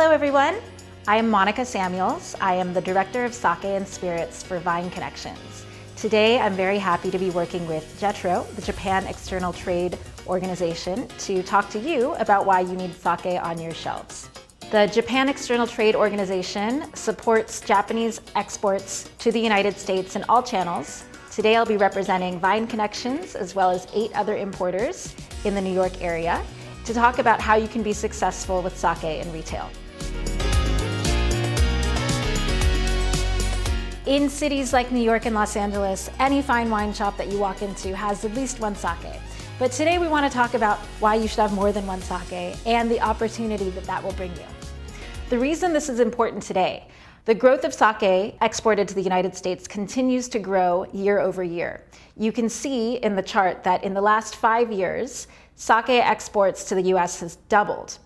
Hello everyone, I am Monica Samuels. I am the Director of Sake and Spirits for Vine Connections. Today I'm very happy to be working with JETRO, the Japan External Trade Organization, to talk to you about why you need sake on your shelves. The Japan External Trade Organization supports Japanese exports to the United States in all channels. Today I'll be representing Vine Connections as well as 8 other importers in the New York area to talk about how you can be successful with sake in retail. In cities like New York and Los Angeles, any fine wine shop that you walk into has at least one sake. But today we want to talk about why you should have more than one sake and the opportunity that that will bring you. The reason this is important today: the growth of sake exported to the United States continues to grow year over year. You can see in the chart that in the last 5 years, sake exports to the US has doubled.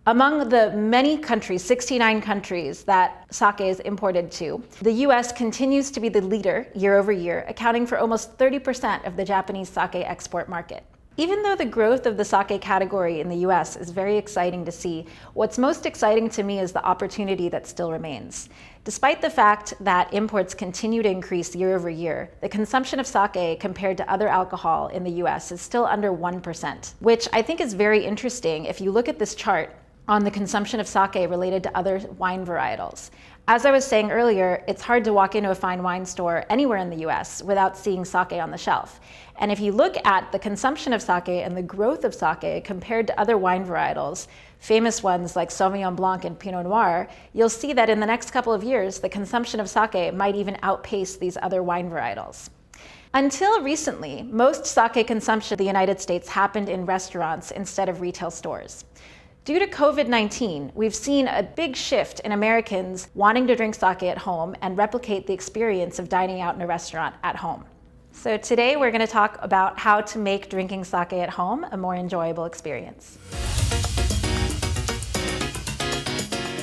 Among the many countries, 69 countries that sake is imported to, the US continues to be the leader year over year, accounting for almost 30% of the Japanese sake export market. Even though the growth of the sake category in the US is very exciting to see, what's most exciting to me is the opportunity that still remains. Despite the fact that imports continue to increase year over year, the consumption of sake compared to other alcohol in the US is still under 1%, which I think is very interesting if you look at this chart on the consumption of sake related to other wine varietals. As I was saying earlier, it's hard to walk into a fine wine store anywhere in the US without seeing sake on the shelf. And if you look at the consumption of sake and the growth of sake compared to other wine varietals, famous ones like Sauvignon Blanc and Pinot Noir, you'll see that in the next couple of years, the consumption of sake might even outpace these other wine varietals. Until recently, most sake consumption in the United States happened in restaurants instead of retail stores. Due to COVID-19, we've seen a big shift in Americans wanting to drink sake at home and replicate the experience of dining out in a restaurant at home. So today we're going to talk about how to make drinking sake at home a more enjoyable experience.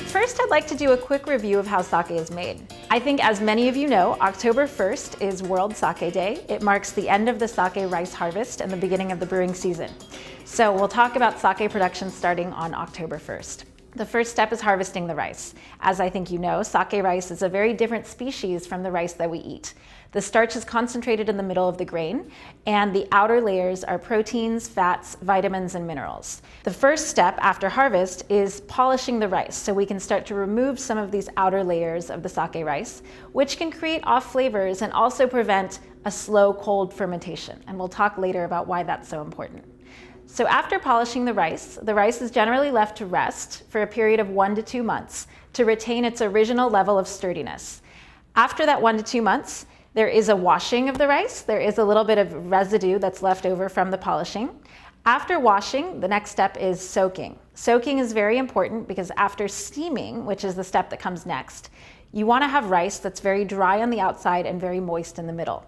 First, I'd like to do a quick review of how sake is made. I think, as many of you know, October 1st is World Sake Day. It marks the end of the sake rice harvest and the beginning of the brewing season. So we'll talk about sake production starting on October 1st. The first step is harvesting the rice. As I think you know, sake rice is a very different species from the rice that we eat. The starch is concentrated in the middle of the grain, and the outer layers are proteins, fats, vitamins, and minerals. The first step after harvest is polishing the rice so we can start to remove some of these outer layers of the sake rice, which can create off flavors and also prevent a slow cold fermentation. And we'll talk later about why that's so important. So after polishing the rice is generally left to rest for a period of 1 to 2 months to retain its original level of sturdiness. After that 1 to 2 months, there is a washing of the rice. There is a little bit of residue that's left over from the polishing. After washing, the next step is soaking. Soaking is very important because after steaming, which is the step that comes next, you want to have rice that's very dry on the outside and very moist in the middle.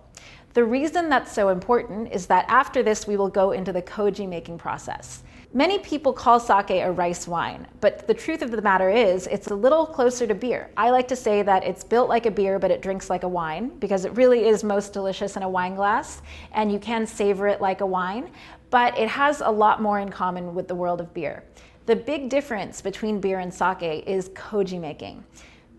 The reason that's so important is that after this, we will go into the koji making process. Many people call sake a rice wine, but the truth of the matter is it's a little closer to beer. I like to say that it's built like a beer, but it drinks like a wine, because it really is most delicious in a wine glass, and you can savor it like a wine, but it has a lot more in common with the world of beer. The big difference between beer and sake is koji making.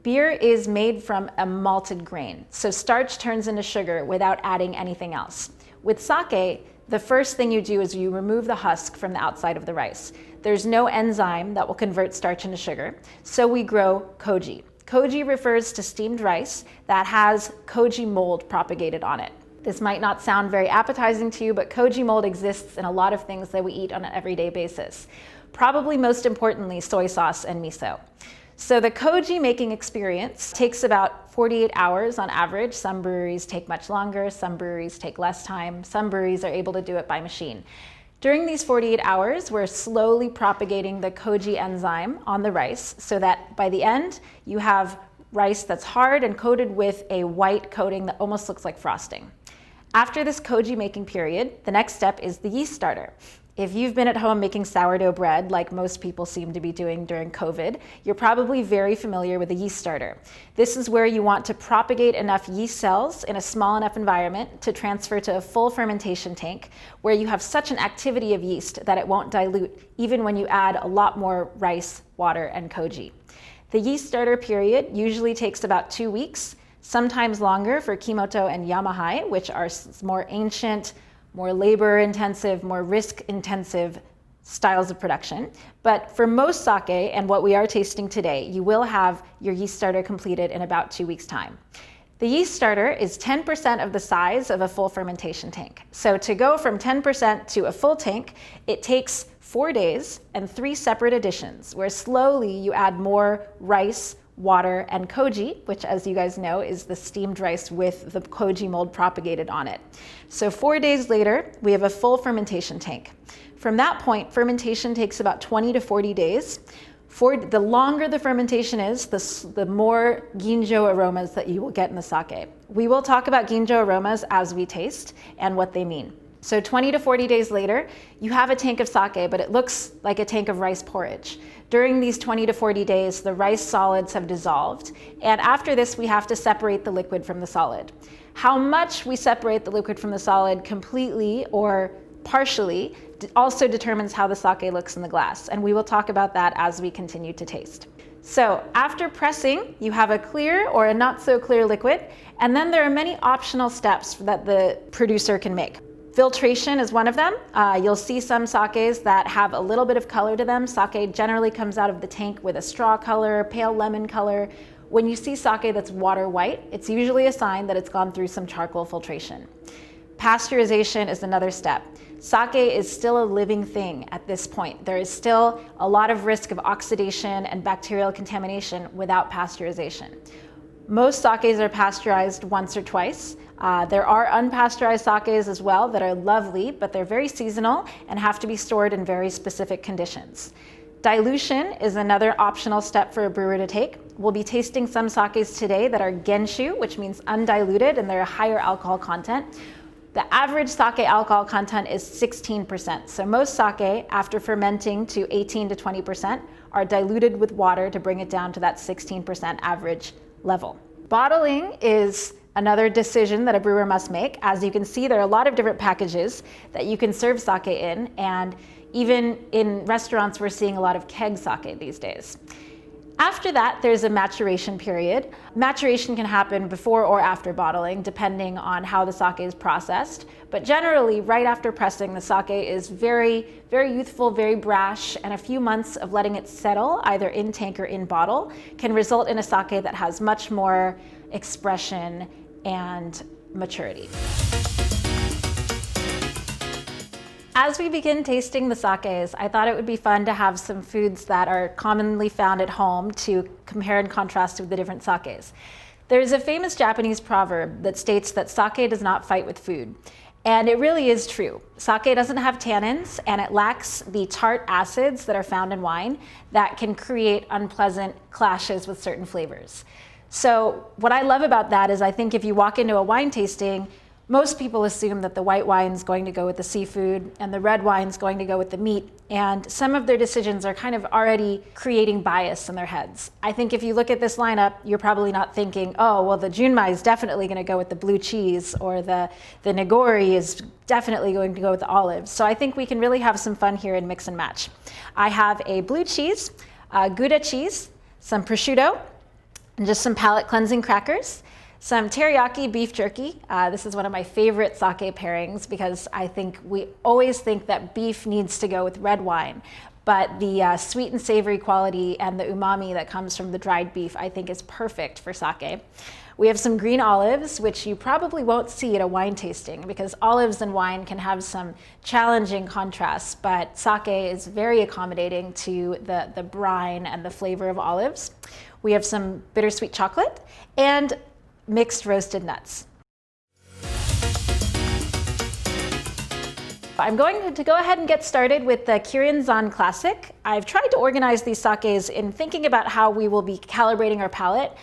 Beer is made from a malted grain, so starch turns into sugar without adding anything else. With sake, the first thing you do is you remove the husk from the outside of the rice. There's no enzyme that will convert starch into sugar, so we grow koji. Koji refers to steamed rice that has koji mold propagated on it. This might not sound very appetizing to you, but koji mold exists in a lot of things that we eat on an everyday basis. Probably most importantly, soy sauce and miso. So the koji making experience takes about 48 hours on average. Some breweries take much longer, some breweries take less time, some breweries are able to do it by machine. During these 48 hours, we're slowly propagating the koji enzyme on the rice so that by the end, you have rice that's hard and coated with a white coating that almost looks like frosting. After this koji making period, the next step is the yeast starter. If you've been at home making sourdough bread, like most people seem to be doing during COVID, you're probably very familiar with a yeast starter. This is where you want to propagate enough yeast cells in a small enough environment to transfer to a full fermentation tank, where you have such an activity of yeast that it won't dilute even when you add a lot more rice, water, and koji. The yeast starter period usually takes about 2 weeks, sometimes longer for Kimoto and Yamahai, which are more ancient, more labor-intensive, more risk-intensive styles of production. But for most sake, and what we are tasting today, you will have your yeast starter completed in about 2 weeks' time. The yeast starter is 10% of the size of a full fermentation tank. So to go from 10% to a full tank, it takes 4 days and 3 separate additions, where slowly you add more rice, water, and koji, which, as you guys know, is the steamed rice with the koji mold propagated on it. So 4 days later, we have a full fermentation tank. From that point, fermentation takes about 20 to 40 days. The longer the fermentation is, the more ginjo aromas that you will get in the sake. We will talk about ginjo aromas as we taste and what they mean. So 20 to 40 days later, you have a tank of sake, but it looks like a tank of rice porridge. During these 20 to 40 days, the rice solids have dissolved, and after this, we have to separate the liquid from the solid. How much we separate the liquid from the solid completely or partially also determines how the sake looks in the glass, and we will talk about that as we continue to taste. So after pressing, you have a clear or a not so clear liquid, and then there are many optional steps that the producer can make. Filtration is one of them. You'll see some sakes that have a little bit of color to them. Sake generally comes out of the tank with a straw color, pale lemon color. When you see sake that's water white, it's usually a sign that it's gone through some charcoal filtration. Pasteurization is another step. Sake is still a living thing at this point. There is still a lot of risk of oxidation and bacterial contamination without pasteurization. Most sakes are pasteurized once or twice. There are unpasteurized sakes as well that are lovely, but they're very seasonal and have to be stored in very specific conditions. Dilution is another optional step for a brewer to take. We'll be tasting some sakes today that are genshu, which means undiluted, and they're a higher alcohol content. The average sake alcohol content is 16%. So most sake, after fermenting to 18 to 20%, are diluted with water to bring it down to that 16% average level. Bottling is another decision that a brewer must make. As you can see, there are a lot of different packages that you can serve sake in, and even in restaurants, we're seeing a lot of keg sake these days. After that, there's a maturation period. Maturation can happen before or after bottling, depending on how the sake is processed. But generally, right after pressing, the sake is very, very youthful, very brash, and a few months of letting it settle, either in tank or in bottle, can result in a sake that has much more expression and maturity. As we begin tasting the sakes, I thought it would be fun to have some foods that are commonly found at home to compare and contrast with the different sakes. There's a famous Japanese proverb that states that sake does not fight with food. And it really is true. Sake doesn't have tannins, and it lacks the tart acids that are found in wine that can create unpleasant clashes with certain flavors. So what I love about that is I think if you walk into a wine tasting, most people assume that the white wine's going to go with the seafood and the red wine's going to go with the meat, and some of their decisions are kind of already creating bias in their heads. I think if you look at this lineup, you're probably not thinking, oh, well, the junmai is definitely going to go with the blue cheese, or the nigori is definitely going to go with the olives. So I think we can really have some fun here and mix and match. I have a blue cheese, gouda cheese, some prosciutto, and just some palate cleansing crackers. Some teriyaki beef jerky. This is one of my favorite sake pairings because I think we always think that beef needs to go with red wine, but the sweet and savory quality and the umami that comes from the dried beef I think is perfect for sake. We have some green olives, which you probably won't see at a wine tasting because olives and wine can have some challenging contrasts, but sake is very accommodating to the brine and the flavor of olives. We have some bittersweet chocolate and mixed roasted nuts. I'm going to go ahead and get started with the Kirin Zan Classic. I've tried to organize these sakes in thinking about how we will be calibrating our palate.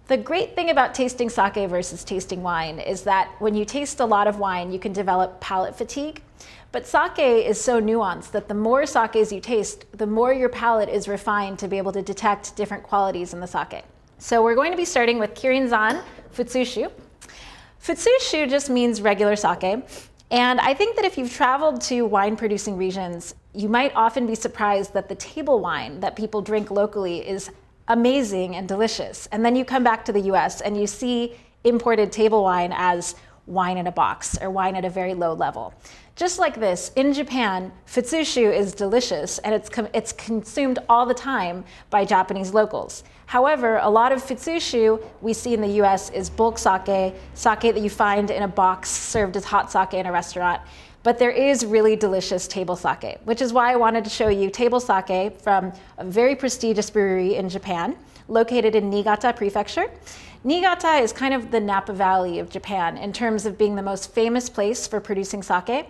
The great thing about tasting sake versus tasting wine is that when you taste a lot of wine, you can develop palate fatigue. But sake is so nuanced that the more sakes you taste, the more your palate is refined to be able to detect different qualities in the sake. So we're going to be starting with Kirin-san Futsushu. Futsushu just means regular sake. And I think that if you've traveled to wine producing regions, you might often be surprised that the table wine that people drink locally is amazing and delicious. And then you come back to the US and you see imported table wine as wine in a box or wine at a very low level. Just like this, in Japan, futsushu is delicious and it's consumed all the time by Japanese locals. However, a lot of futsushu we see in the US is bulk sake, sake that you find in a box served as hot sake in a restaurant. But there is really delicious table sake, which is why I wanted to show you table sake from a very prestigious brewery in Japan, located in Niigata Prefecture. Niigata is kind of the Napa Valley of Japan in terms of being the most famous place for producing sake.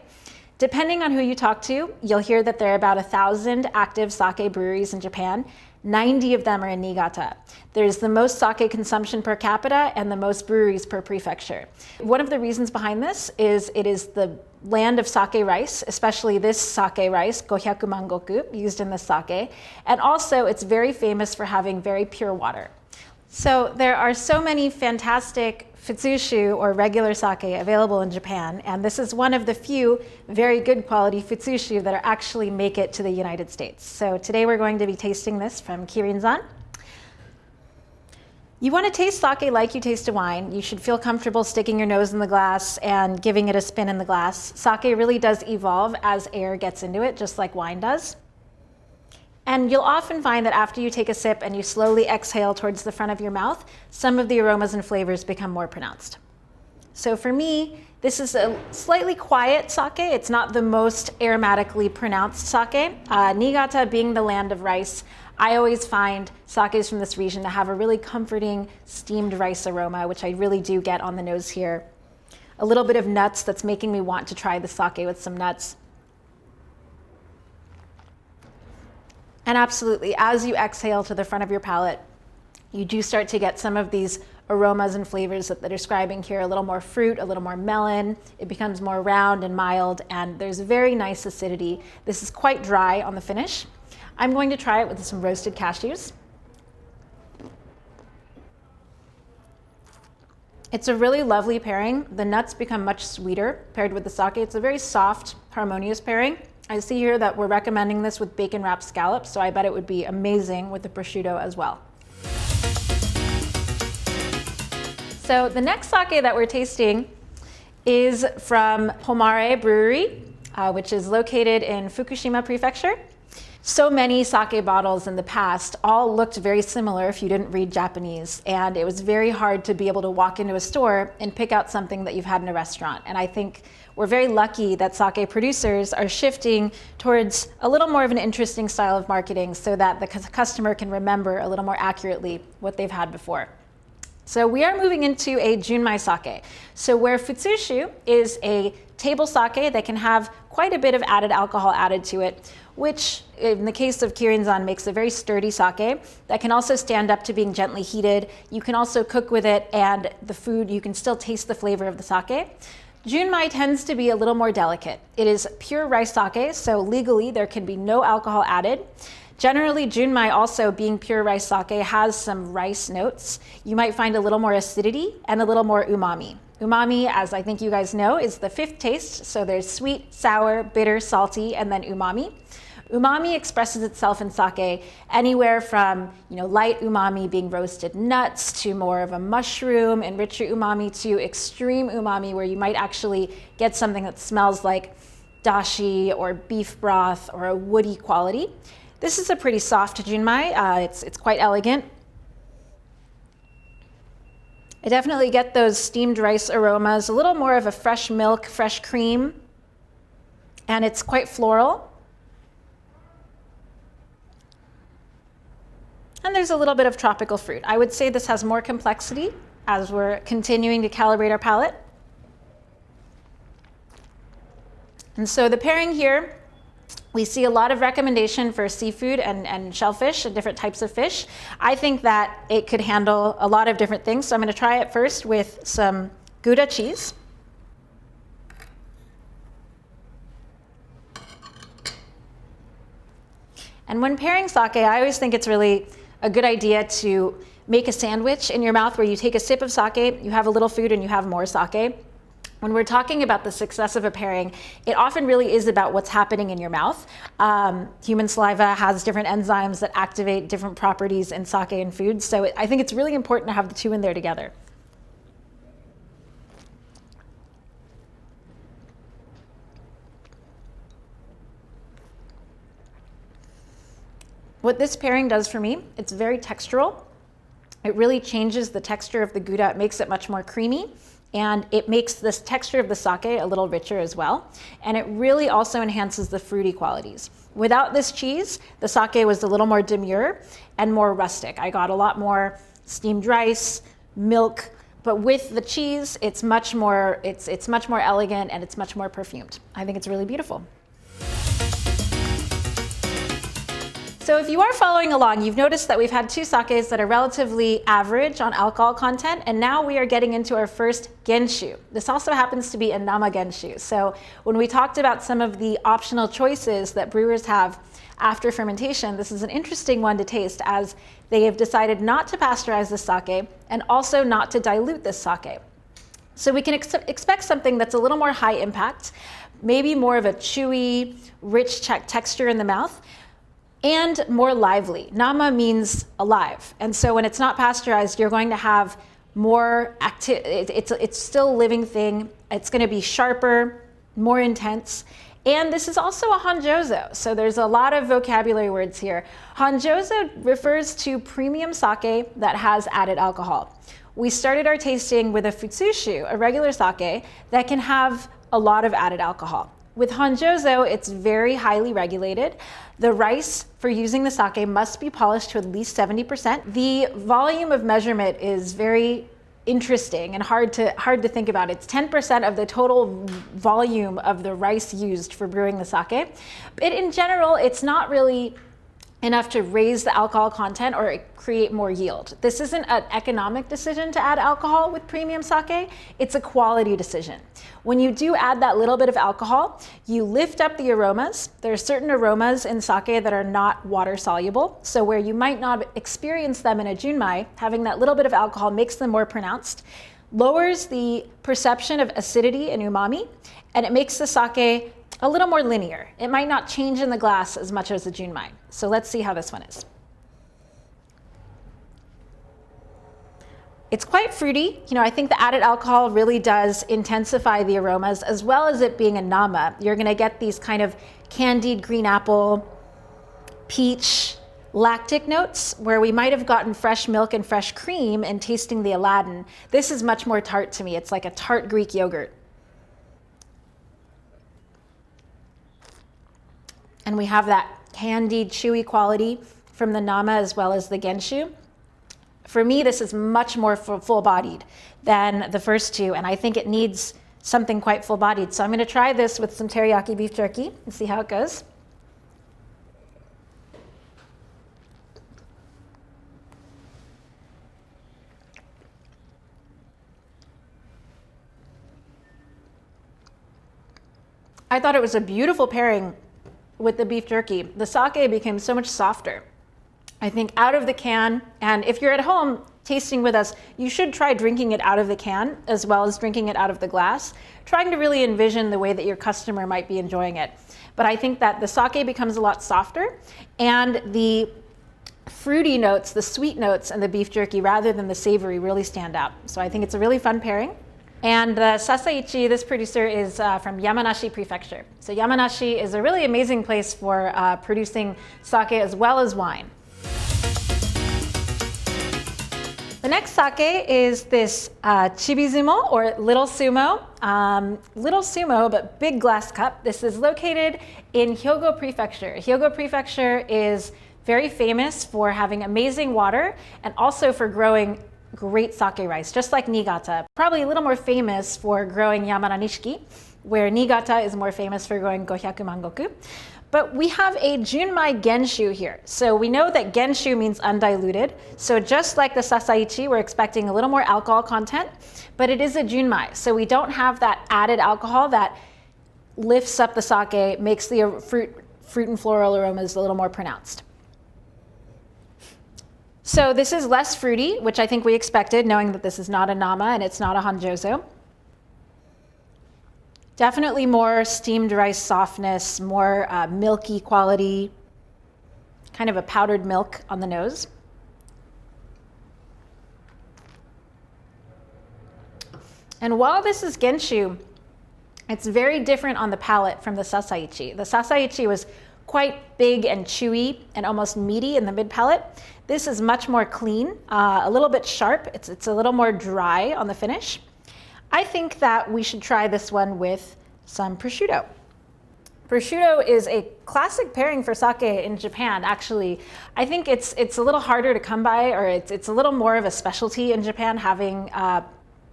Depending on who you talk to, you'll hear that there are about 1,000 active sake breweries in Japan. 90 of them are in Niigata. There's the most sake consumption per capita and the most breweries per prefecture. One of the reasons behind this is it is the land of sake rice, especially this sake rice, 500 mangoku, used in the sake. And also it's very famous for having very pure water. So there are so many fantastic futsushu or regular sake available in Japan, and this is one of the few very good quality futsushu that are actually make it to the United States. So today we're going to be tasting this from Kirin-san. You want to taste sake like you taste a wine. You should feel comfortable sticking your nose in the glass and giving it a spin in the glass. Sake really does evolve as air gets into it, just like wine does. And you'll often find that after you take a sip and you slowly exhale towards the front of your mouth, some of the aromas and flavors become more pronounced. So for me, this is a slightly quiet sake. It's not the most aromatically pronounced sake. Niigata being the land of rice, I always find sakes from this region to have a really comforting steamed rice aroma, which I really do get on the nose here. A little bit of nuts that's making me want to try the sake with some nuts. And absolutely, as you exhale to the front of your palate, you do start to get some of these aromas and flavors that they're describing here, a little more fruit, a little more melon. It becomes more round and mild, and there's very nice acidity. This is quite dry on the finish. I'm going to try it with some roasted cashews. It's a really lovely pairing. The nuts become much sweeter paired with the sake. It's a very soft, harmonious pairing. I see here that we're recommending this with bacon wrapped scallops, so I bet it would be amazing with the prosciutto as well. So the next sake that we're tasting is from Homare Brewery, which is located in Fukushima Prefecture. So many sake bottles in the past all looked very similar if you didn't read Japanese, and it was very hard to be able to walk into a store and pick out something that you've had in a restaurant. And I think we're very lucky that sake producers are shifting towards a little more of an interesting style of marketing so that the customer can remember a little more accurately what they've had before. So we are moving into a junmai sake. So where futsushu is a table sake that can have quite a bit of added alcohol added to it, which in the case of Kirin-san makes a very sturdy sake that can also stand up to being gently heated. You can also cook with it, and the food, you can still taste the flavor of the sake. Junmai tends to be a little more delicate. It is pure rice sake, so legally there can be no alcohol added. Generally, junmai also being pure rice sake has some rice notes. You might find a little more acidity and a little more umami. Umami, as I think you guys know, is the fifth taste. So there's sweet, sour, bitter, salty, and then umami. Umami expresses itself in sake anywhere from light umami being roasted nuts to more of a mushroom and richer umami to extreme umami where you might actually get something that smells like dashi or beef broth or a woody quality. This is a pretty soft junmai. It's quite elegant. I definitely get those steamed rice aromas, a little more of a fresh milk, fresh cream, and it's quite floral. And there's a little bit of tropical fruit. I would say this has more complexity as we're continuing to calibrate our palate. And so the pairing here We see a lot of recommendation for seafood and shellfish and different types of fish. I think that it could handle a lot of different things. So I'm going to try it first with some Gouda cheese. And when pairing sake, I always think it's really a good idea to make a sandwich in your mouth where you take a sip of sake, you have a little food, and you have more sake. When we're talking about the success of a pairing, it often really is about what's happening in your mouth. Human saliva has different enzymes that activate different properties in sake and food, so I think it's really important to have the two in there together. What this pairing does for me, it's very textural. It really changes the texture of the Gouda. It makes it much more creamy, and it makes this texture of the sake a little richer as well. And it really also enhances the fruity qualities. Without this cheese, the sake was a little more demure and more rustic. I got a lot more steamed rice, milk, but with the cheese, it's much more elegant and it's much more perfumed. I think it's really beautiful. So if you are following along, you've noticed that we've had two sakes that are relatively average on alcohol content, and now we are getting into our first genshu. This also happens to be a nama genshu. So when we talked about some of the optional choices that brewers have after fermentation, this is an interesting one to taste, as they have decided not to pasteurize the sake and also not to dilute this sake. So we can expect something that's a little more high impact, maybe more of a chewy, rich texture in the mouth, and more lively. Nama means alive. And so when it's not pasteurized, you're going to have more it's still a living thing. It's going to be sharper, more intense. And this is also a hanjozo. So there's a lot of vocabulary words here. Hanjozo refers to premium sake that has added alcohol. We started our tasting with a futsushu, a regular sake, that can have a lot of added alcohol. With hanjozo, it's very highly regulated. The rice for using the sake must be polished to at least 70%. The volume of measurement is very interesting and hard to think about. It's 10% of the total volume of the rice used for brewing the sake. But in general, it's not really enough to raise the alcohol content or create more yield. This isn't an economic decision to add alcohol with premium sake, it's a quality decision. When you do add that little bit of alcohol, you lift up the aromas. There are certain aromas in sake that are not water soluble, so where you might not experience them in a junmai, having that little bit of alcohol makes them more pronounced, lowers the perception of acidity and umami, and it makes the sake a little more linear. It might not change in the glass as much as the junmai. So let's see how this one is. It's quite fruity. I think the added alcohol really does intensify the aromas, as well as it being a nama. You're gonna get these kind of candied green apple, peach, lactic notes, where we might have gotten fresh milk and fresh cream and tasting the Aladdin. This is much more tart to me. It's like a tart Greek yogurt. And we have that candied, chewy quality from the nama as well as the genshu. For me, this is much more full-bodied than the first two, and I think it needs something quite full-bodied. So I'm going to try this with some teriyaki beef jerky and see how it goes. I thought it was a beautiful pairing with the beef jerky. The sake became so much softer. I think out of the can, and if you're at home tasting with us, you should try drinking it out of the can as well as drinking it out of the glass, trying to really envision the way that your customer might be enjoying it. But I think that the sake becomes a lot softer, and the fruity notes, the sweet notes in the beef jerky rather than the savory really stand out. So I think it's a really fun pairing. And Sasaichi, this producer, is from Yamanashi Prefecture. So Yamanashi is a really amazing place for producing sake as well as wine. The next sake is this chibizumo, or little sumo. Little sumo, but big glass cup. This is located in Hyogo Prefecture. Hyogo Prefecture is very famous for having amazing water and also for growing great sake rice, just like Niigata. Probably a little more famous for growing Yamana Nishiki, where Niigata is more famous for growing Gohyaku Mangoku. But we have a junmai genshu here. So we know that genshu means undiluted. So just like the sasaichi, we're expecting a little more alcohol content, but it is a junmai. So we don't have that added alcohol that lifts up the sake, makes the fruit and floral aromas a little more pronounced. So this is less fruity, which I think we expected, knowing that this is not a nama and it's not a hanjozo. Definitely more steamed rice softness, more milky quality, kind of a powdered milk on the nose. And while this is genshu, it's very different on the palate from the sasaichi. The sasaichi was quite big and chewy and almost meaty in the mid palate. This is much more clean, a little bit sharp. It's a little more dry on the finish. I think that we should try this one with some prosciutto. Prosciutto is a classic pairing for sake in Japan, actually. I think it's a little harder to come by, or it's a little more of a specialty in Japan, having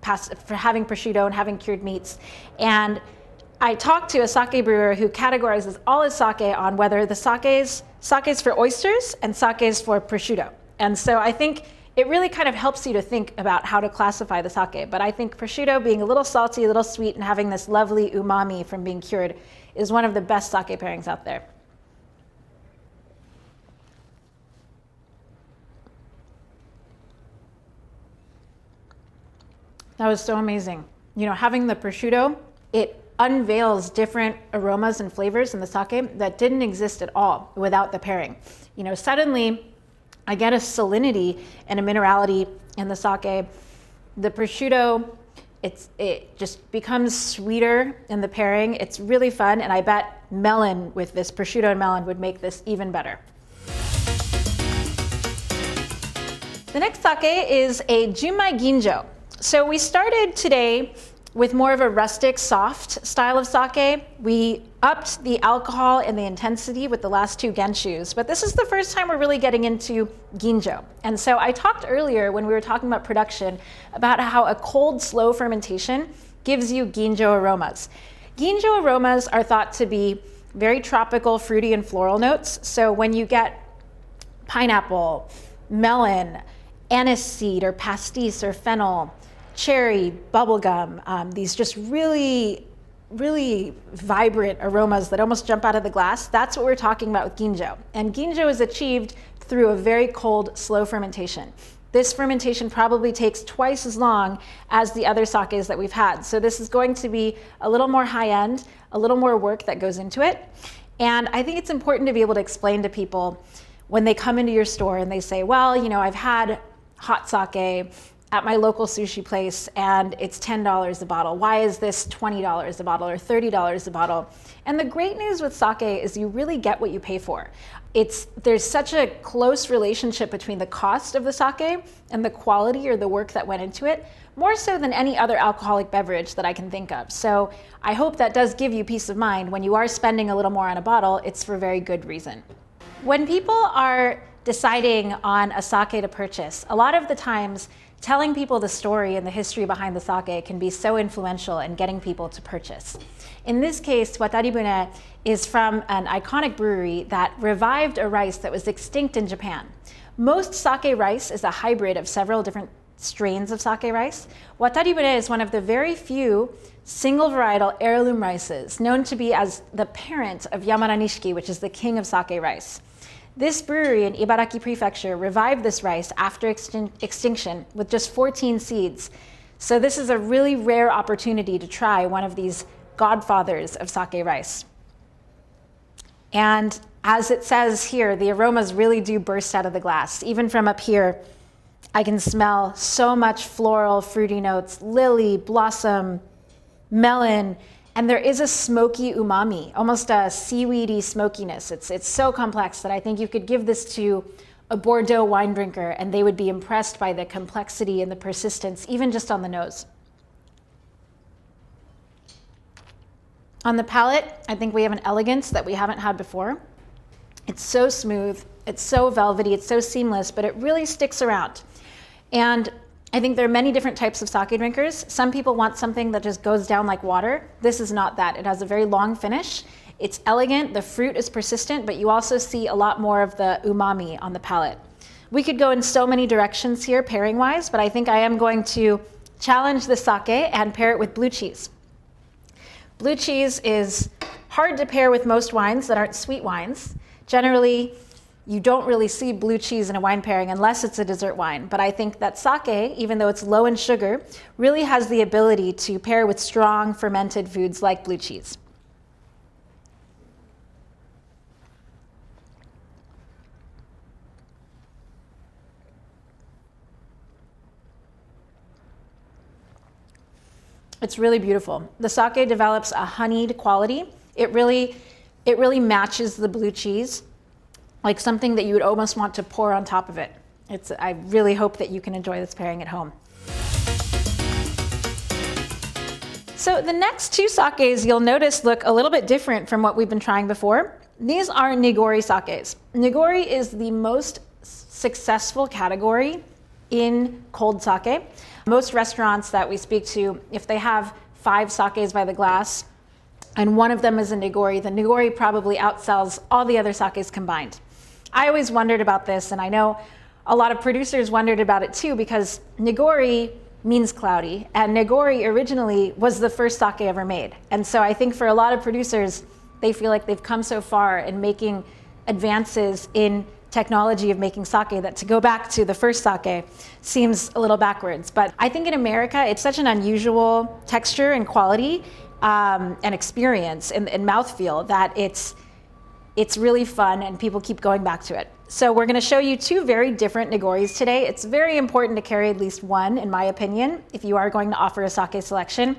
prosciutto and having cured meats. And I talked to a sake brewer who categorizes all his sake on whether the sake's for oysters and sake's for prosciutto. And so I think it really kind of helps you to think about how to classify the sake. But I think prosciutto, being a little salty, a little sweet, and having this lovely umami from being cured, is one of the best sake pairings out there. That was so amazing. You know, having the prosciutto, it unveils different aromas and flavors in the sake that didn't exist at all without the pairing. You know, suddenly I get a salinity and a minerality in the sake. The prosciutto, it just becomes sweeter in the pairing. It's really fun, and I bet melon with this prosciutto and melon would make this even better. The next sake is a junmai ginjo. So we started today with more of a rustic, soft style of sake. We upped the alcohol and the intensity with the last two genshus, but this is the first time we're really getting into ginjo. And so I talked earlier when we were talking about production about how a cold, slow fermentation gives you ginjo aromas. Ginjo aromas are thought to be very tropical, fruity, and floral notes. So when you get pineapple, melon, anise seed, or pastis, or fennel, cherry, bubblegum, these just really vibrant aromas that almost jump out of the glass. That's what we're talking about with ginjo. And ginjo is achieved through a very cold, slow fermentation. This fermentation probably takes twice as long as the other sakes that we've had. So this is going to be a little more high-end, a little more work that goes into it. And I think it's important to be able to explain to people when they come into your store and they say, well, you know, I've had hot sake at my local sushi place and it's $10 a bottle. Why is this $20 a bottle or $30 a bottle? And the great news with sake is you really get what you pay for. There's such a close relationship between the cost of the sake and the quality or the work that went into it, more so than any other alcoholic beverage that I can think of. So I hope that does give you peace of mind. When you are spending a little more on a bottle, it's for very good reason. When people are deciding on a sake to purchase, a lot of the times telling people the story and the history behind the sake can be so influential in getting people to purchase. In this case, Wataribune is from an iconic brewery that revived a rice that was extinct in Japan. Most sake rice is a hybrid of several different strains of sake rice. Wataribune is one of the very few single varietal heirloom rices known to be as the parent of Yamada Nishiki, which is the king of sake rice. This brewery in Ibaraki Prefecture revived this rice after extinction with just 14 seeds. So this is a really rare opportunity to try one of these godfathers of sake rice. And as it says here, the aromas really do burst out of the glass. Even from up here, I can smell so much floral, fruity notes, lily, blossom, melon, and there is a smoky umami, almost a seaweedy smokiness. It's so complex that I think you could give this to a Bordeaux wine drinker and they would be impressed by the complexity and the persistence, even just on the nose. On the palate, I think we have an elegance that we haven't had before. It's so smooth, it's so velvety, it's so seamless, but it really sticks around. And I think there are many different types of sake drinkers. Some people want something that just goes down like water. This is not that. It has a very long finish. It's elegant, the fruit is persistent, but you also see a lot more of the umami on the palate. We could go in so many directions here pairing-wise, but I think I am going to challenge the sake and pair it with blue cheese. Blue cheese is hard to pair with most wines that aren't sweet wines. Generally, you don't really see blue cheese in a wine pairing unless it's a dessert wine. But I think that sake, even though it's low in sugar, really has the ability to pair with strong fermented foods like blue cheese. It's really beautiful. The sake develops a honeyed quality. It really matches the blue cheese, like something that you would almost want to pour on top of it. I really hope that you can enjoy this pairing at home. So the next two sakes you'll notice look a little bit different from what we've been trying before. These are nigori sakes. Nigori is the most successful category in cold sake. Most restaurants that we speak to, if they have 5 sakes by the glass and one of them is a nigori, the nigori probably outsells all the other sakes combined. I always wondered about this, and I know a lot of producers wondered about it too, because nigori means cloudy, and nigori originally was the first sake ever made. And so I think for a lot of producers, they feel like they've come so far in making advances in technology of making sake that to go back to the first sake seems a little backwards. But I think in America, it's such an unusual texture and quality and experience and mouthfeel that it's really fun and people keep going back to it. So we're gonna show you 2 very different nigoris today. It's very important to carry at least one, in my opinion, if you are going to offer a sake selection,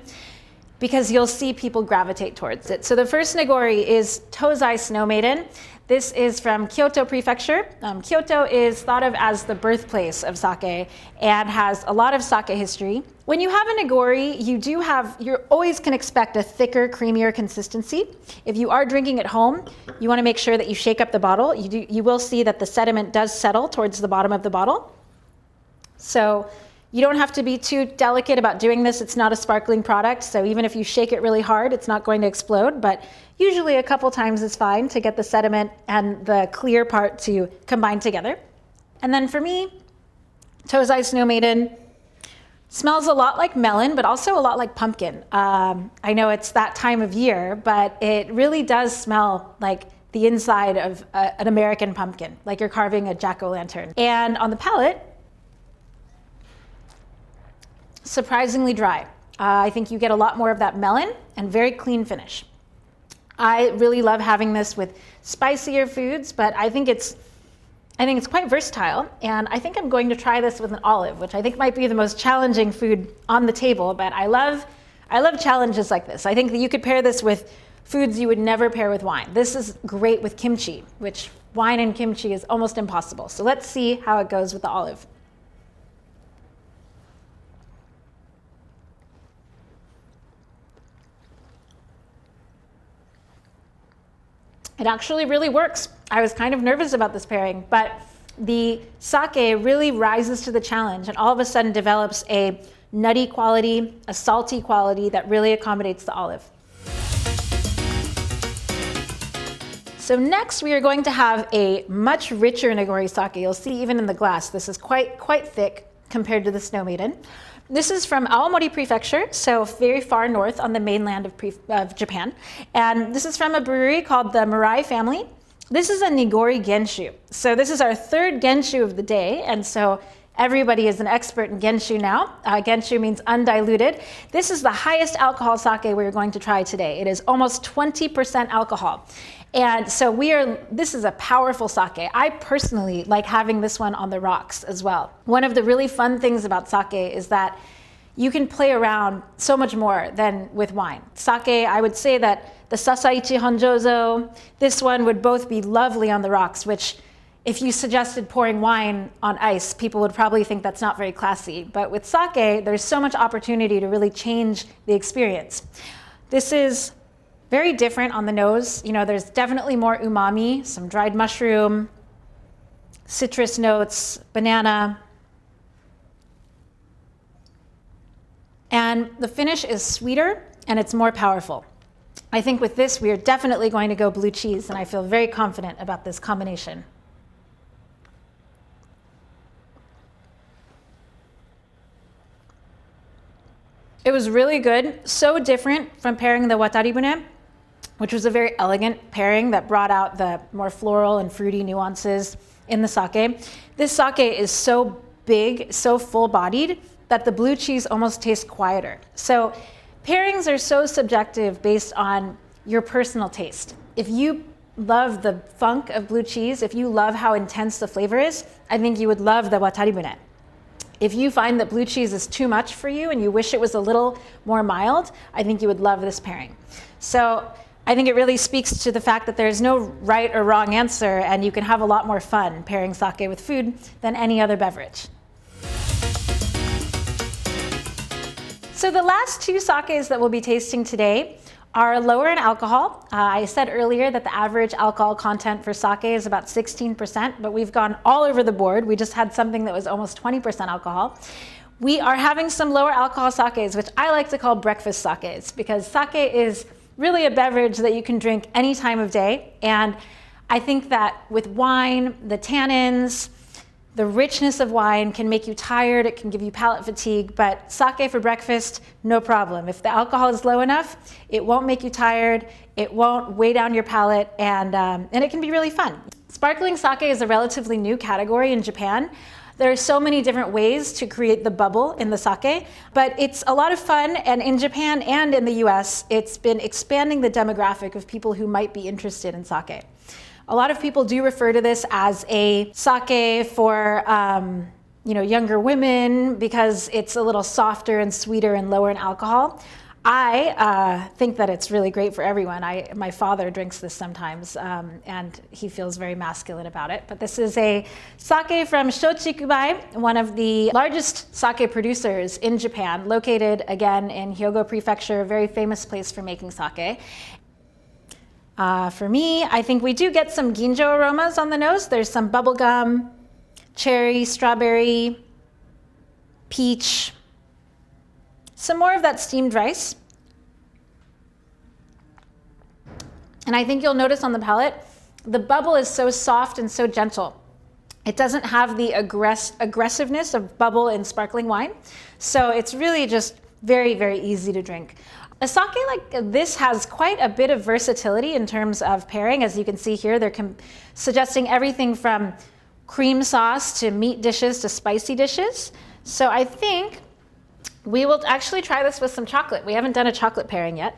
because you'll see people gravitate towards it. So the first nigori is Tozai Snow Maiden. This is from Kyoto Prefecture. Kyoto is thought of as the birthplace of sake and has a lot of sake history. When you have a nigori, you always can expect a thicker, creamier consistency. If you are drinking at home, you want to make sure that you shake up the bottle. You will see that the sediment does settle towards the bottom of the bottle. So you don't have to be too delicate about doing this. It's not a sparkling product, so even if you shake it really hard, it's not going to explode, but usually a couple times is fine to get the sediment and the clear part to combine together. And then for me, Tozai Snow Maiden smells a lot like melon, but also a lot like pumpkin. I know it's that time of year, but it really does smell like the inside of an American pumpkin, like you're carving a jack-o'-lantern. And on the palate, surprisingly dry. I think you get a lot more of that melon and very clean finish. I really love having this with spicier foods, but I think it's quite versatile, and I think I'm going to try this with an olive, which I think might be the most challenging food on the table, but I love challenges like this. I think that you could pair this with foods you would never pair with wine. This is great with kimchi, which wine and kimchi is almost impossible. So let's see how it goes with the olive. It actually really works. I was kind of nervous about this pairing, but the sake really rises to the challenge and all of a sudden develops a nutty quality, a salty quality that really accommodates the olive. So next we are going to have a much richer nigori sake. You'll see even in the glass, this is quite thick compared to the Snow Maiden. This is from Aomori Prefecture, so very far north on the mainland of Japan. And this is from a brewery called the Mirai family. This is a nigori genshu. So this is our 3rd genshu of the day, and so everybody is an expert in genshu now. Genshu means undiluted. This is the highest alcohol sake we're going to try today. It is almost 20% alcohol. And so this is a powerful sake. I personally like having this one on the rocks as well. One of the really fun things about sake is that you can play around so much more than with wine. Sake, I would say that the Sasaichi Honjozo, this one would both be lovely on the rocks, which if you suggested pouring wine on ice, people would probably think that's not very classy. But with sake, there's so much opportunity to really change the experience. This is very different on the nose. You know, there's definitely more umami, some dried mushroom, citrus notes, banana. And the finish is sweeter and it's more powerful. I think with this, we are definitely going to go blue cheese, and I feel very confident about this combination. It was really good, so different from pairing the wataribune, which was a very elegant pairing that brought out the more floral and fruity nuances in the sake. This sake is so big, so full-bodied, that the blue cheese almost tastes quieter. So pairings are so subjective based on your personal taste. If you love the funk of blue cheese, if you love how intense the flavor is, I think you would love the wataribune. If you find that blue cheese is too much for you and you wish it was a little more mild, I think you would love this pairing. So I think it really speaks to the fact that there's no right or wrong answer, and you can have a lot more fun pairing sake with food than any other beverage. So the last two sakes that we'll be tasting today are lower in alcohol. I said earlier that the average alcohol content for sake is about 16%, but we've gone all over the board. We just had something that was almost 20% alcohol. We are having some lower alcohol sakes, which I like to call breakfast sakes, because sake is really a beverage that you can drink any time of day. And I think that with wine, the tannins, the richness of wine can make you tired, it can give you palate fatigue, but sake for breakfast, no problem. If the alcohol is low enough, it won't make you tired, it won't weigh down your palate, and it can be really fun. Sparkling sake is a relatively new category in Japan. There are so many different ways to create the bubble in the sake, but it's a lot of fun, and in Japan and in the US, it's been expanding the demographic of people who might be interested in sake. A lot of people do refer to this as a sake for younger women because it's a little softer and sweeter and lower in alcohol. I think that it's really great for everyone. My father drinks this sometimes, and he feels very masculine about it. But this is a sake from Shochikubai, one of the largest sake producers in Japan, located again in Hyogo Prefecture, a very famous place for making sake. For me, I think we do get some ginjo aromas on the nose. There's some bubblegum, cherry, strawberry, peach, some more of that steamed rice. And I think you'll notice on the palate, the bubble is so soft and so gentle. It doesn't have the aggressiveness of bubble in sparkling wine. So it's really just very, very easy to drink. A sake like this has quite a bit of versatility in terms of pairing. As you can see here, they're suggesting everything from cream sauce to meat dishes to spicy dishes. So I think we will actually try this with some chocolate. We haven't done a chocolate pairing yet.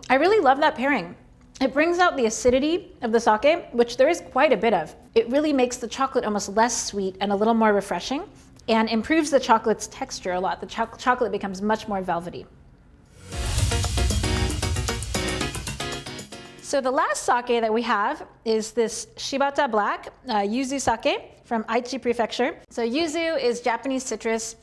I really love that pairing. It brings out the acidity of the sake, which there is quite a bit of. It really makes the chocolate almost less sweet and a little more refreshing, and improves the chocolate's texture a lot. The chocolate becomes much more velvety. So the last sake that we have is this Shibata Black yuzu sake from Aichi Prefecture. So yuzu is Japanese citrus.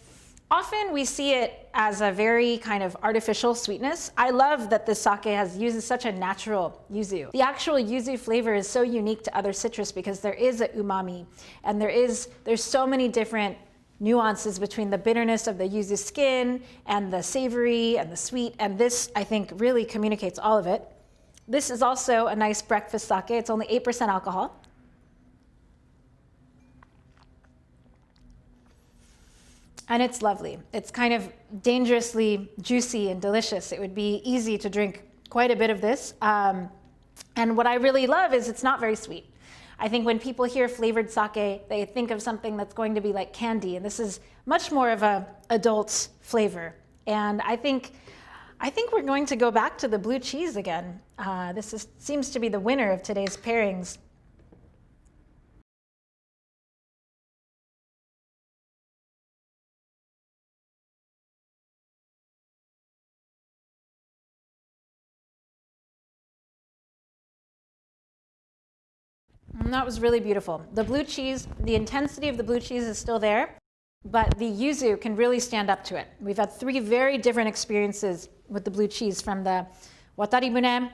Often we see it as a very kind of artificial sweetness. I love that this sake uses such a natural yuzu. The actual yuzu flavor is so unique to other citrus because there is a umami, and there's so many different nuances between the bitterness of the yuzu skin and the savory and the sweet, and this, I think, really communicates all of it. This is also a nice breakfast sake. It's only 8% alcohol. And it's lovely. It's kind of dangerously juicy and delicious. It would be easy to drink quite a bit of this. And what I really love is it's not very sweet. I think when people hear flavored sake, they think of something that's going to be like candy, and this is much more of an adult flavor. And I think we're going to go back to the blue cheese again. Seems to be the winner of today's pairings. And that was really beautiful. The blue cheese, the intensity of the blue cheese is still there, but the yuzu can really stand up to it. We've had 3 very different experiences with the blue cheese from the wataribune,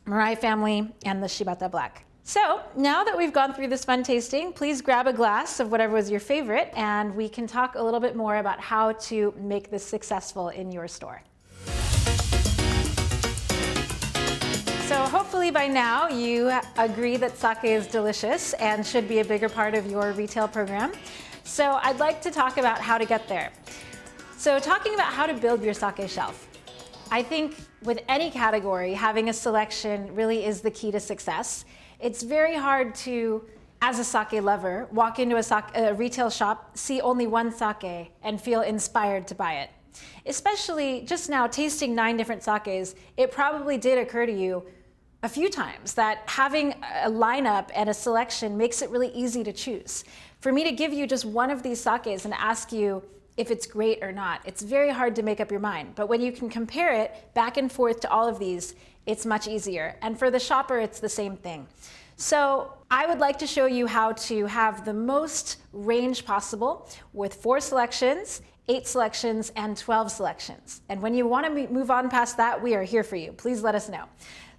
Mirai family, and the Shibata Black. So now that we've gone through this fun tasting, please grab a glass of whatever was your favorite, and we can talk a little bit more about how to make this successful in your store. So hopefully by now you agree that sake is delicious and should be a bigger part of your retail program. So I'd like to talk about how to get there. So talking about how to build your sake shelf. I think with any category, having a selection really is the key to success. It's very hard to, as a sake lover, walk into a retail shop, see only one sake, and feel inspired to buy it. Especially just now tasting 9 different sakes, it probably did occur to you a few times that having a lineup and a selection makes it really easy to choose. For me to give you just one of these sakes and ask you if it's great or not, it's very hard to make up your mind. But when you can compare it back and forth to all of these, it's much easier. And for the shopper, it's the same thing. So I would like to show you how to have the most range possible with 4 selections, 8 selections, and 12 selections. And when you want to move on past that, we are here for you. Please let us know.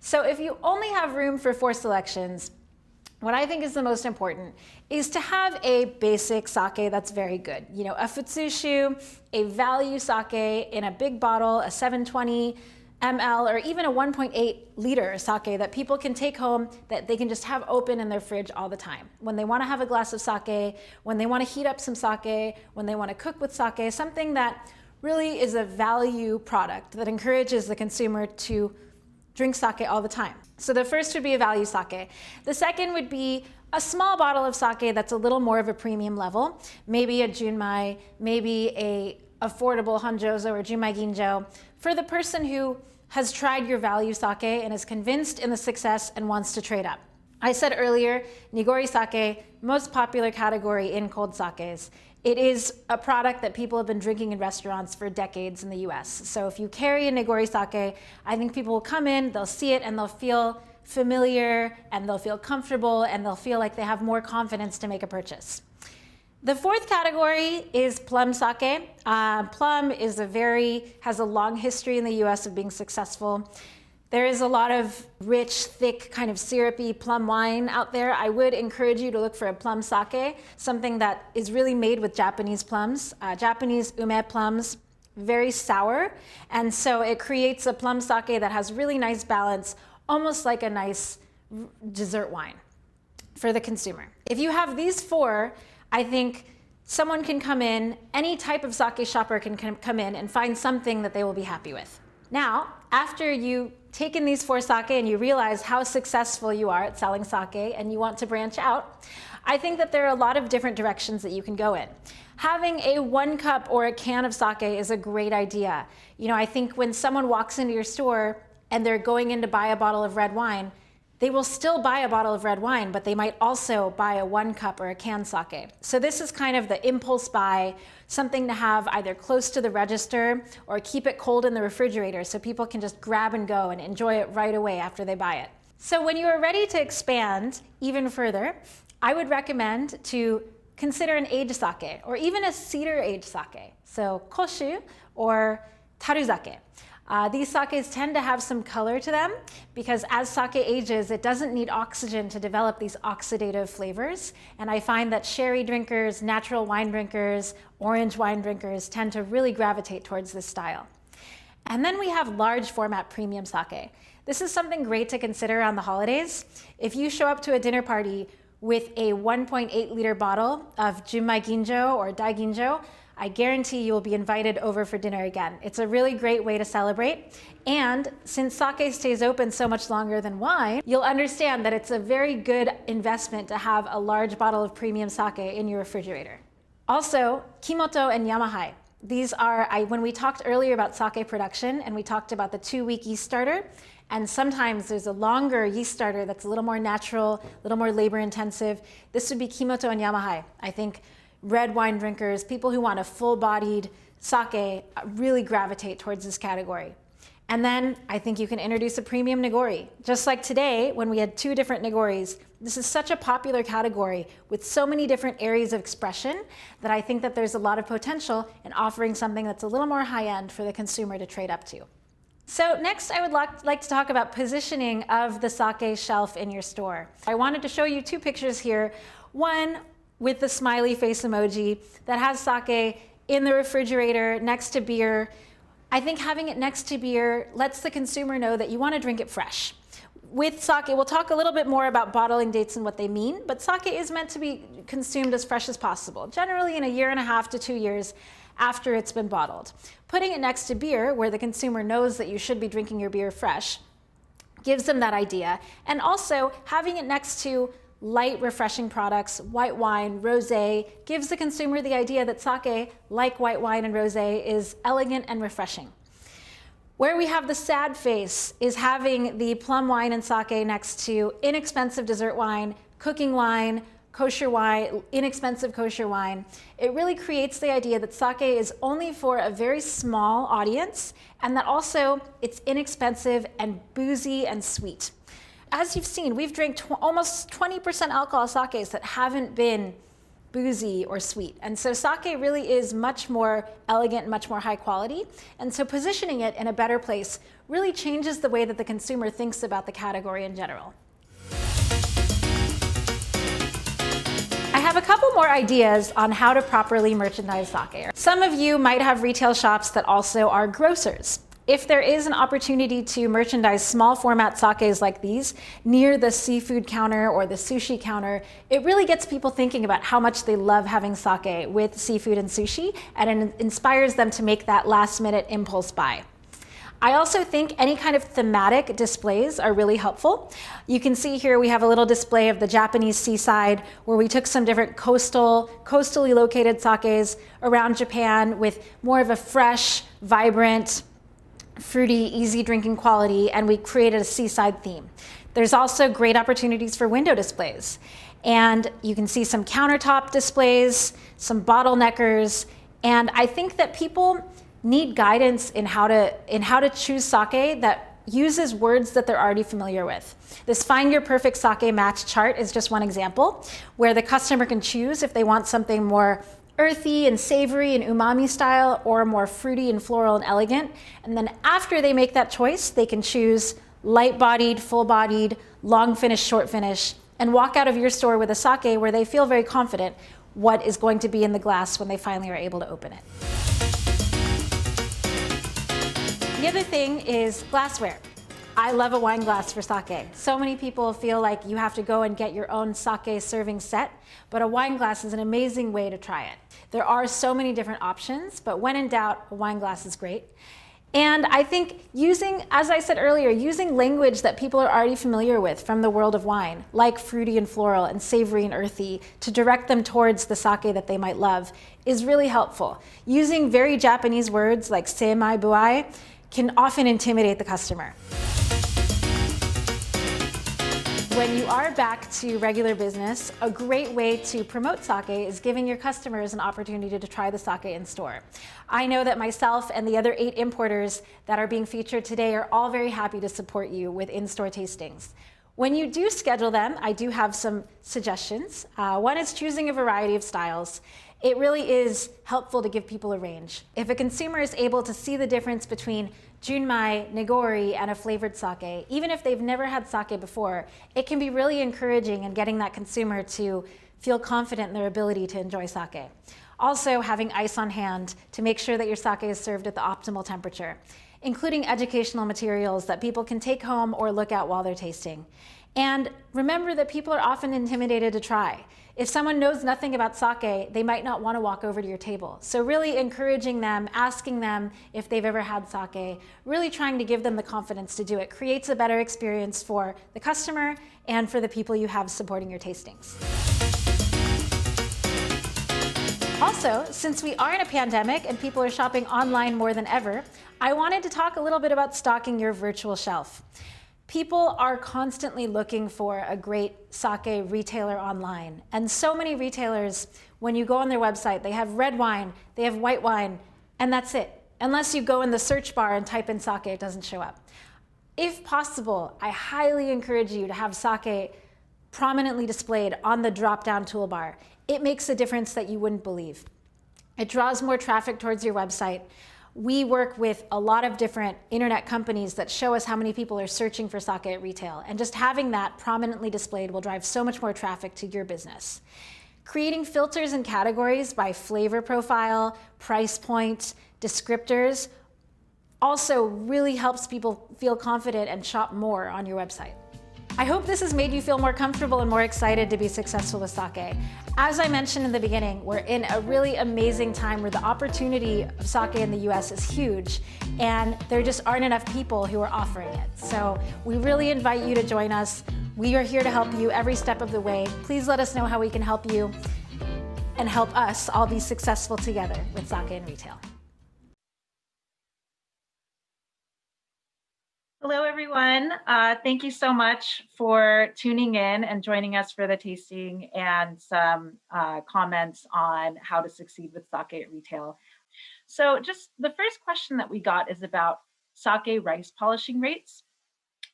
So if you only have room for 4 selections, what I think is the most important is to have a basic sake that's very good. You know, a futsushu, a value sake in a big bottle, a 720 ml, or even a 1.8 liter sake that people can take home, that they can just have open in their fridge all the time. When they want to have a glass of sake, when they want to heat up some sake, when they want to cook with sake, something that really is a value product that encourages the consumer to drink sake all the time. So the first would be a value sake. The second would be a small bottle of sake that's a little more of a premium level, maybe a junmai, maybe a affordable hanjozo or junmai ginjo, for the person who has tried your value sake and is convinced in the success and wants to trade up. I said earlier, nigori sake, most popular category in cold sakes. It is a product that people have been drinking in restaurants for decades in the US. So if you carry a nigori sake, I think people will come in, they'll see it, and they'll feel familiar, and they'll feel comfortable, and they'll feel like they have more confidence to make a purchase. The fourth category is plum sake. Plum is has a long history in the US of being successful. There is a lot of rich, thick, kind of syrupy plum wine out there. I would encourage you to look for a plum sake, something that is really made with Japanese plums. Japanese ume plums, very sour, and so it creates a plum sake that has really nice balance, almost like a nice dessert wine for the consumer. If you have these 4, I think someone can come in, any type of sake shopper can come in and find something that they will be happy with. Now, after you've taken these 4 sake and you realize how successful you are at selling sake and you want to branch out, I think that there are a lot of different directions that you can go in. Having a 1 cup or a can of sake is a great idea. You know, I think when someone walks into your store and they're going in to buy a bottle of red wine, they will still buy a bottle of red wine, but they might also buy a 1 cup or a can sake. So this is kind of the impulse buy, something to have either close to the register or keep it cold in the refrigerator so people can just grab and go and enjoy it right away after they buy it. So when you are ready to expand even further, I would recommend to consider an aged sake or even a cedar aged sake. So koshu or taruzake. These sakes tend to have some color to them because as sake ages, it doesn't need oxygen to develop these oxidative flavors. And I find that sherry drinkers, natural wine drinkers, orange wine drinkers tend to really gravitate towards this style. And then we have large format premium sake. This is something great to consider on the holidays. If you show up to a dinner party with a 1.8 liter bottle of junmai ginjo or daiginjo, I guarantee you will be invited over for dinner again. It's a really great way to celebrate. And since sake stays open so much longer than wine, you'll understand that it's a very good investment to have a large bottle of premium sake in your refrigerator. Also, kimoto and yamahai. These are, when we talked earlier about sake production and we talked about the 2-week yeast starter, and sometimes there's a longer yeast starter that's a little more natural, a little more labor intensive. This would be kimoto and yamahai. I think red wine drinkers, people who want a full-bodied sake really gravitate towards this category. And then I think you can introduce a premium nigori. Just like today, when we had 2 different nigoris, this is such a popular category with so many different areas of expression that I think that there's a lot of potential in offering something that's a little more high-end for the consumer to trade up to. So next, I would like to talk about positioning of the sake shelf in your store. I wanted to show you two pictures here. One with the smiley face emoji that has sake in the refrigerator next to beer. I think having it next to beer lets the consumer know that you want to drink it fresh. With sake, we'll talk a little bit more about bottling dates and what they mean, but sake is meant to be consumed as fresh as possible, generally in 1.5 to 2 years after it's been bottled. Putting it next to beer, where the consumer knows that you should be drinking your beer fresh, gives them that idea. And also, having it next to light, refreshing products, white wine, rosé, gives the consumer the idea that sake, like white wine and rosé, is elegant and refreshing. Where we have the sad face is having the plum wine and sake next to inexpensive dessert wine, cooking wine, kosher wine, inexpensive kosher wine. It really creates the idea that sake is only for a very small audience, and that also it's inexpensive and boozy and sweet. As you've seen, we've drank almost 20% alcohol sakes that haven't been boozy or sweet. And so sake really is much more elegant and much more high quality. And so positioning it in a better place really changes the way that the consumer thinks about the category in general. I have a couple more ideas on how to properly merchandise sake. Some of you might have retail shops that also are grocers. If there is an opportunity to merchandise small format sakes like these near the seafood counter or the sushi counter, it really gets people thinking about how much they love having sake with seafood and sushi, and it inspires them to make that last minute impulse buy. I also think any kind of thematic displays are really helpful. You can see here we have a little display of the Japanese seaside where we took some different coastally located sakes around Japan with more of a fresh, vibrant, fruity, easy drinking quality, and we created a seaside theme. There's also great opportunities for window displays. And you can see some countertop displays, some bottleneckers, and I think that people need guidance in how to choose sake that uses words that they're already familiar with. This Find Your Perfect Sake Match chart is just one example where the customer can choose if they want something more earthy and savory and umami style, or more fruity and floral and elegant. And then after they make that choice, they can choose light-bodied, full-bodied, long finish, short finish, and walk out of your store with a sake where they feel very confident what is going to be in the glass when they finally are able to open it. The other thing is glassware. I love a wine glass for sake. So many people feel like you have to go and get your own sake serving set, but a wine glass is an amazing way to try it. There are so many different options, but when in doubt, a wine glass is great. And I think using, as I said earlier, using language that people are already familiar with from the world of wine, like fruity and floral and savory and earthy, to direct them towards the sake that they might love, is really helpful. Using very Japanese words like seimai buai can often intimidate the customer. When you are back to regular business, a great way to promote sake is giving your customers an opportunity to try the sake in store. I know that myself and the other 8 importers that are being featured today are all very happy to support you with in-store tastings. When you do schedule them, I do have some suggestions. One is choosing a variety of styles. It really is helpful to give people a range. If a consumer is able to see the difference between junmai, nigori, and a flavored sake, even if they've never had sake before, it can be really encouraging in getting that consumer to feel confident in their ability to enjoy sake. Also, having ice on hand to make sure that your sake is served at the optimal temperature, including educational materials that people can take home or look at while they're tasting. And remember that people are often intimidated to try. If someone knows nothing about sake, they might not want to walk over to your table. So really encouraging them, asking them if they've ever had sake, really trying to give them the confidence to do it creates a better experience for the customer and for the people you have supporting your tastings. Also, since we are in a pandemic and people are shopping online more than ever, I wanted to talk a little bit about stocking your virtual shelf. People are constantly looking for a great sake retailer online. And so many retailers, when you go on their website, they have red wine, they have white wine, and that's it. Unless you go in the search bar and type in sake, it doesn't show up. If possible, I highly encourage you to have sake prominently displayed on the drop-down toolbar. It makes a difference that you wouldn't believe. It draws more traffic towards your website. We work with a lot of different internet companies that show us how many people are searching for sake at retail. And just having that prominently displayed will drive so much more traffic to your business. Creating filters and categories by flavor profile, price point, descriptors also really helps people feel confident and shop more on your website. I hope this has made you feel more comfortable and more excited to be successful with sake. As I mentioned in the beginning, we're in a really amazing time where the opportunity of sake in the US is huge, and there just aren't enough people who are offering it. So we really invite you to join us. We are here to help you every step of the way. Please let us know how we can help you and help us all be successful together with sake in retail. Hello, everyone. Thank you so much for tuning in and joining us for the tasting and some comments on how to succeed with sake at retail. So just the first question that we got is about sake rice polishing rates.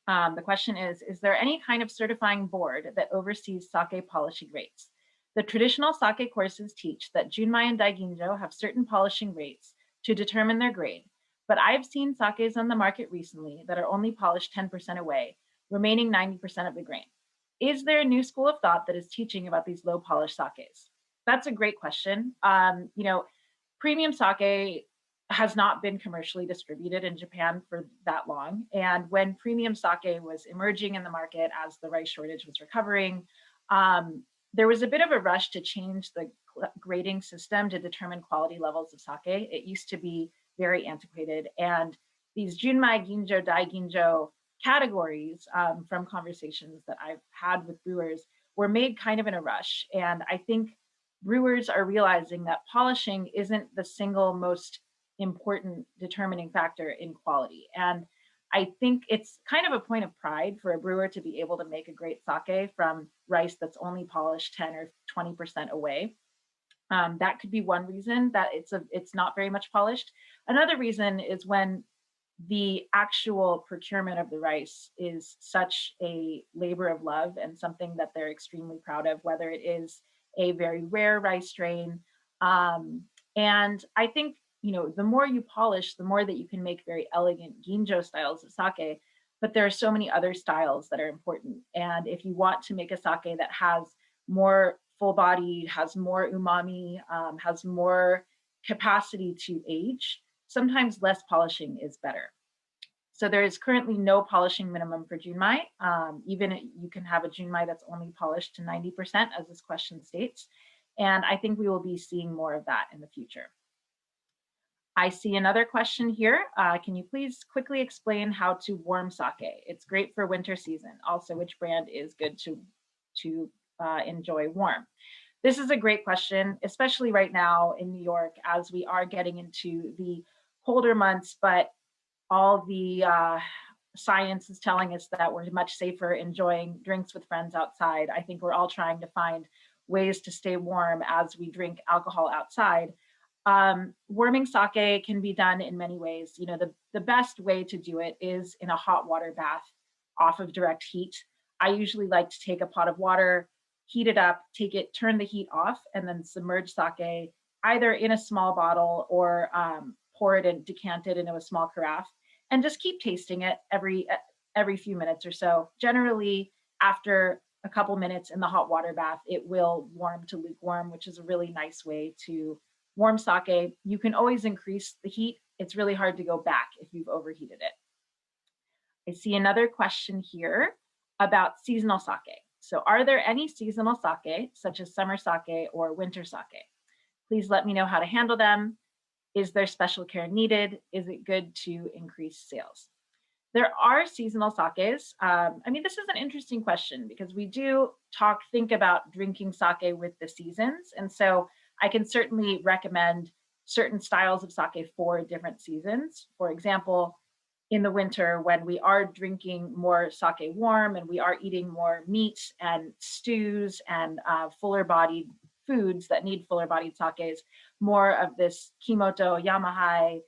The question is there any kind of certifying board that oversees sake polishing rates? The traditional sake courses teach that junmai and daiginjo have certain polishing rates to determine their grade. But I've seen sakes on the market recently that are only polished 10% away, remaining 90% of the grain. Is there a new school of thought that is teaching about these low polished sakes? That's a great question. Premium sake has not been commercially distributed in Japan for that long. And when premium sake was emerging in the market as the rice shortage was recovering, there was a bit of a rush to change the grading system to determine quality levels of sake. It used to be very antiquated. And these junmai, ginjo, daiginjo categories from conversations that I've had with brewers were made kind of in a rush. And I think brewers are realizing that polishing isn't the single most important determining factor in quality. And I think it's kind of a point of pride for a brewer to be able to make a great sake from rice that's only polished 10 or 20% away. That could be one reason that it's not very much polished. Another reason is when the actual procurement of the rice is such a labor of love and something that they're extremely proud of, whether it is a very rare rice strain. And I think, the more you polish, the more that you can make very elegant ginjo styles of sake. But there are so many other styles that are important. And if you want to make a sake that has more full body, has more umami, has more capacity to age, sometimes less polishing is better. So there is currently no polishing minimum for junmai. Even you can have a junmai that's only polished to 90%, as this question states. And I think we will be seeing more of that in the future. I see another question here. Can you please quickly explain how to warm sake? It's great for winter season. Also, which brand is good to enjoy warm? This is a great question, especially right now in New York, as we are getting into the colder months, but all the science is telling us that we're much safer enjoying drinks with friends outside. I think we're all trying to find ways to stay warm as we drink alcohol outside. Warming sake can be done in many ways. The best way to do it is in a hot water bath off of direct heat. I usually like to take a pot of water, heat it up, turn the heat off, and then submerge sake either in a small bottle or pour it and decant it into a small carafe, and just keep tasting it every few minutes or so. Generally, after a couple minutes in the hot water bath, it will warm to lukewarm, which is a really nice way to warm sake. You can always increase the heat. It's really hard to go back if you've overheated it. I see another question here about seasonal sake. So are there any seasonal sake, such as summer sake or winter sake? Please let me know how to handle them. Is there special care needed? Is it good to increase sales? There are seasonal sakes. This is an interesting question because we do think about drinking sake with the seasons. And so I can certainly recommend certain styles of sake for different seasons. For example, in the winter, when we are drinking more sake warm and we are eating more meat and stews and fuller bodied foods that need fuller bodied sakes, more of this kimoto, yamahai,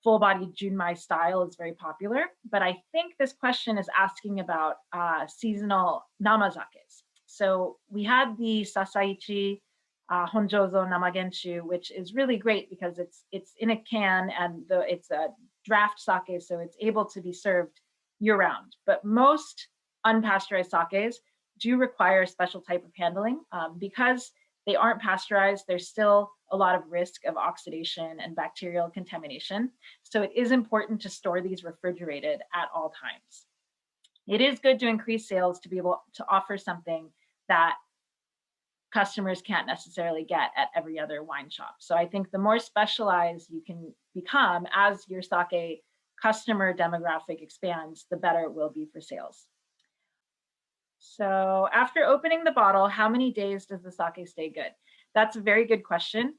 full bodied junmai style is very popular. But I think this question is asking about seasonal namazakes. So we had the sasaichi Honjozo Namagenshu, which is really great because it's in a can and it's a draft sake, so it's able to be served year round. But most unpasteurized sakes do require a special type of handling because they aren't pasteurized. There's still a lot of risk of oxidation and bacterial contamination. So it is important to store these refrigerated at all times. It is good to increase sales to be able to offer something that customers can't necessarily get at every other wine shop. So I think the more specialized you can become as your sake customer demographic expands, the better it will be for sales. So after opening the bottle, how many days does the sake stay good? That's a very good question.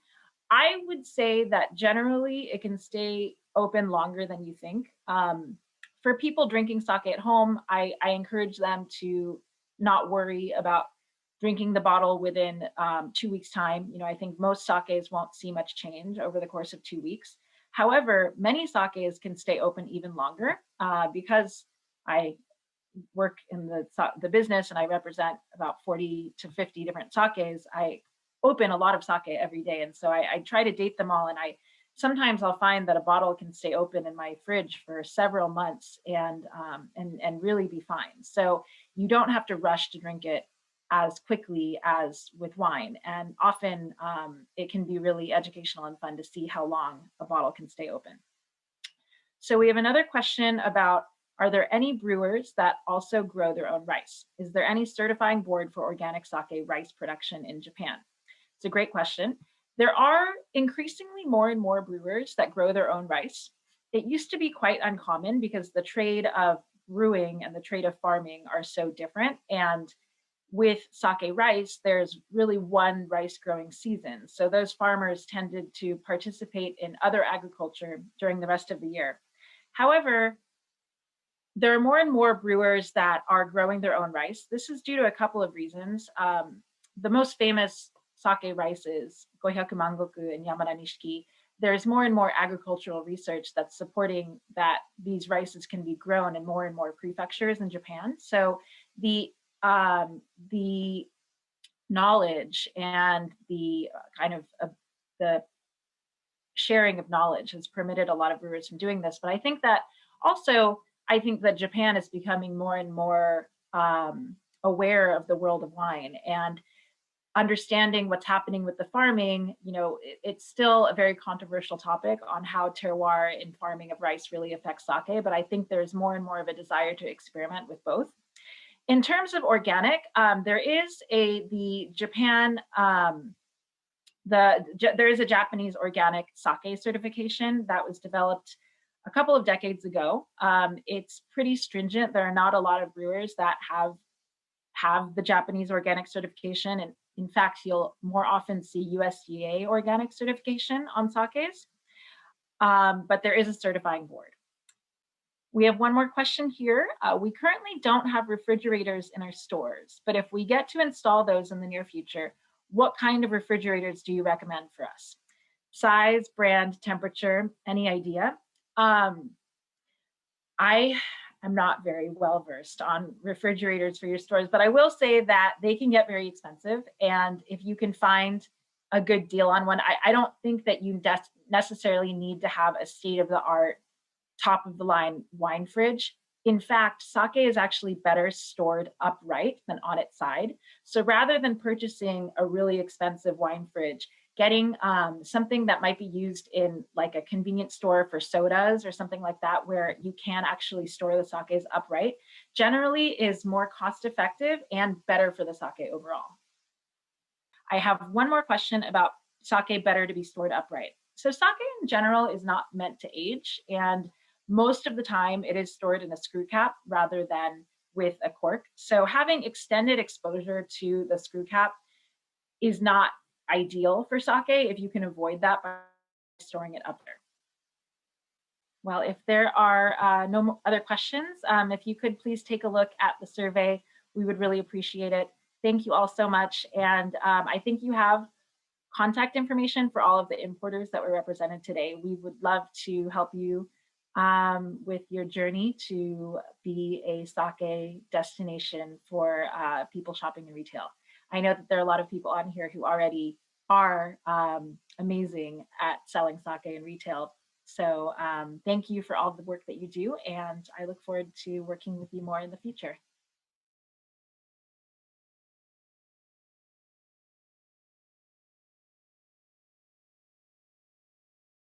I would say that generally it can stay open longer than you think. For people drinking sake at home, I encourage them to not worry about drinking the bottle within 2 weeks' time. I think most sakes won't see much change over the course of 2 weeks. However, many sakes can stay open even longer because I work in the business and I represent about 40 to 50 different sakes. I open a lot of sake every day, and so I try to date them all. And sometimes I'll find that a bottle can stay open in my fridge for several months and really be fine. So you don't have to rush to drink it as quickly as with wine. And often it can be really educational and fun to see how long a bottle can stay open. So we have another question about, are there any brewers that also grow their own rice? Is there any certifying board for organic sake rice production in Japan? It's a great question. There are increasingly more and more brewers that grow their own rice. It used to be quite uncommon because the trade of brewing and the trade of farming are so different. And with sake rice, there's really one rice growing season. So those farmers tended to participate in other agriculture during the rest of the year. However, there are more and more brewers that are growing their own rice. This is due to a couple of reasons. The most famous sake rices, Gohyaku Mangoku and Yamada Nishiki, there's more and more agricultural research that's supporting that these rices can be grown in more and more prefectures in Japan. So the knowledge and the kind of the sharing of knowledge has permitted a lot of brewers from doing this. But I think that Japan is becoming more and more aware of the world of wine and understanding what's happening with the farming. It's still a very controversial topic on how terroir in farming of rice really affects sake, but I think there's more and more of a desire to experiment with both. In terms of organic, there is a Japanese organic sake certification that was developed a couple of decades ago. It's pretty stringent. There are not a lot of brewers that have the Japanese organic certification. And in fact, you'll more often see USDA organic certification on sakes. But there is a certifying board. We have one more question here. We currently don't have refrigerators in our stores, but if we get to install those in the near future, what kind of refrigerators do you recommend for us? Size, brand, temperature, any idea? I am not very well versed on refrigerators for your stores, but I will say that they can get very expensive. And if you can find a good deal on one, I don't think that you necessarily need to have a state-of-the-art, top-of-the-line wine fridge. In fact, sake is actually better stored upright than on its side. So rather than purchasing a really expensive wine fridge, getting something that might be used in like a convenience store for sodas or something like that, where you can actually store the sakes upright, generally is more cost effective and better for the sake overall. I have one more question about sake better to be stored upright. So sake in general is not meant to age, and most of the time it is stored in a screw cap rather than with a cork. So having extended exposure to the screw cap is not ideal for sake if you can avoid that by storing it up there. Well, if there are no other questions, if you could please take a look at the survey, we would really appreciate it. Thank you all so much. And I think you have contact information for all of the importers that were represented today. We would love to help you with your journey to be a sake destination for people shopping in retail. I know that there are a lot of people on here who already are amazing at selling sake in retail. So thank you for all the work that you do, and I look forward to working with you more in the future.